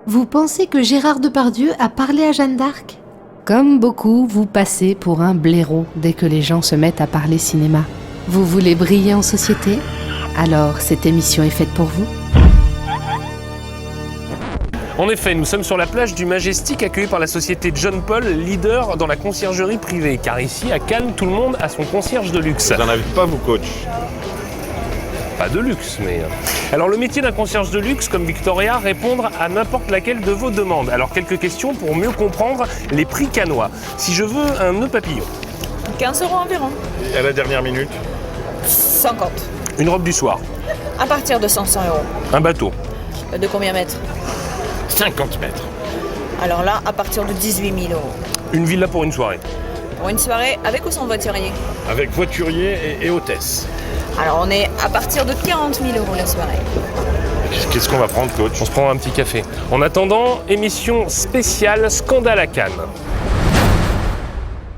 Vous pensez que Gérard Depardieu a parlé à Jeanne d'Arc ? Comme beaucoup, vous passez pour un blaireau dès que les gens se mettent à parler cinéma. Vous voulez briller en société ? Alors, cette émission est faite pour vous. En effet, nous sommes sur la plage du Majestic, accueillis par la société John Paul, leader dans la conciergerie privée. Car ici, à Cannes, tout le monde a son concierge de luxe. Vous n'en avez pas, vous, coach? Pas de luxe, mais... Alors, le métier d'un concierge de luxe, comme Victoria, répondre à n'importe laquelle de vos demandes. Alors, quelques questions pour mieux comprendre les prix cannois. Si je veux un nœud papillon. 15 € environ. Et à la dernière minute? 50. Une robe du soir. À partir de 500 €. Un bateau. De combien mètres? 50 mètres. Alors là, à partir de 18 000 €. Une villa pour une soirée. Pour une soirée, avec ou sans voiturier? Avec voiturier et hôtesse. Alors on est à partir de 40 000 € la soirée. Qu'est-ce qu'on va prendre, coach? On se prend un petit café. En attendant, émission spéciale Scandale à Cannes.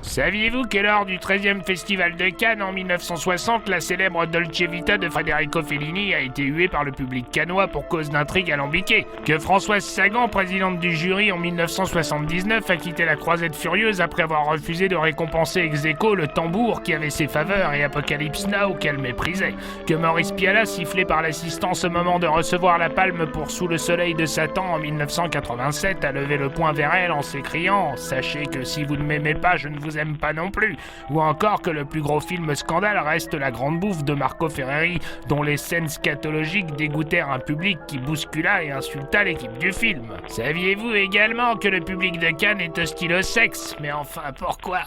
Saviez-vous que lors du 13e Festival de Cannes en 1960, la célèbre Dolce Vita de Federico Fellini a été huée par le public cannois pour cause d'intrigues alambiquées? Que Françoise Sagan, présidente du jury en 1979, a quitté la Croisette Furieuse après avoir refusé de récompenser ex aequo le tambour qui avait ses faveurs et Apocalypse Now qu'elle méprisait? Que Maurice Pialat, sifflé par l'assistance au moment de recevoir la palme pour Sous le soleil de Satan en 1987, a levé le poing vers elle en s'écriant « Sachez que si vous ne m'aimez pas, je ne vous aime pas non plus », ou encore que le plus gros film scandale reste La Grande Bouffe de Marco Ferreri, dont les scènes scatologiques dégoûtèrent un public qui bouscula et insulta l'équipe du film. Saviez-vous également que le public de Cannes est hostile au sexe? Mais enfin, pourquoi?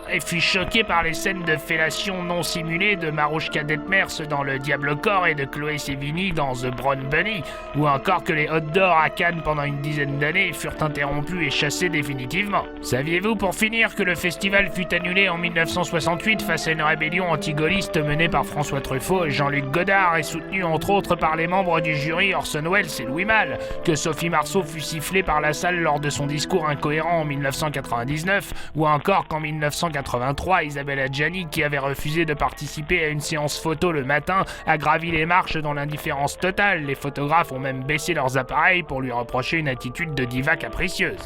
Et fut choqué par les scènes de fellation non simulées de Marouchka Detmers dans Le Diable au corps et de Chloé Sevigny dans The Brown Bunny, ou encore que les hot dogs à Cannes pendant une dizaine d'années furent interrompus et chassés définitivement. Saviez-vous pour finir que le festival fut annulé en 1968 face à une rébellion anti-gaulliste menée par François Truffaut et Jean-Luc Godard et soutenue entre autres par les membres du jury Orson Welles et Louis Malle? Que Sophie Marceau fut sifflée par la salle lors de son discours incohérent en 1999, ou encore qu'en 1983, Isabelle Adjani, qui avait refusé de participer à une séance photo le matin, a gravi les marches dans l'indifférence totale. Les photographes ont même baissé leurs appareils pour lui reprocher une attitude de diva capricieuse.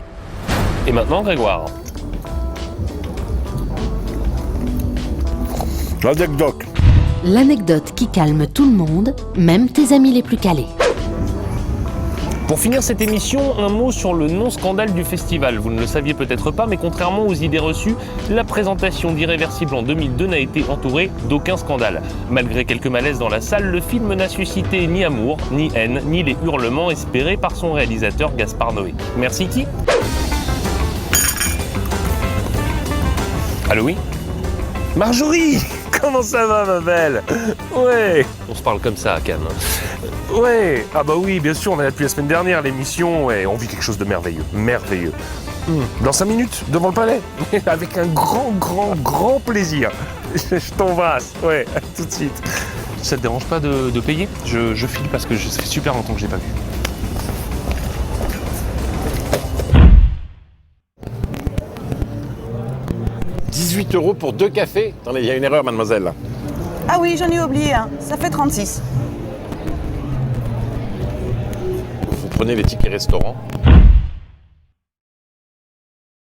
Et maintenant, Grégoire. L'anecdote. L'anecdote qui calme tout le monde, même tes amis les plus calés. Pour finir cette émission, un mot sur le non-scandale du festival. Vous ne le saviez peut-être pas, mais contrairement aux idées reçues, la présentation d'Irréversible en 2002 n'a été entourée d'aucun scandale. Malgré quelques malaises dans la salle, le film n'a suscité ni amour, ni haine, ni les hurlements espérés par son réalisateur Gaspard Noé. Merci qui? Allô, oui? Marjorie! Comment ça va, ma belle? Ouais! On se parle comme ça à Cannes. Ouais! Ah bah oui, bien sûr, on est là depuis la semaine dernière, l'émission, ouais, on vit quelque chose de merveilleux. Merveilleux. Dans 5 minutes, devant le palais. Avec un grand plaisir. Je t'embrasse. Ouais, à tout de suite. Ça te dérange pas de payer? Je file parce que ça fait super longtemps que je l'ai pas vu. €18 pour 2 cafés? Attendez, il y a une erreur, mademoiselle. Ah oui, j'en ai oublié un. Ça fait 36. Vous prenez les tickets restaurant.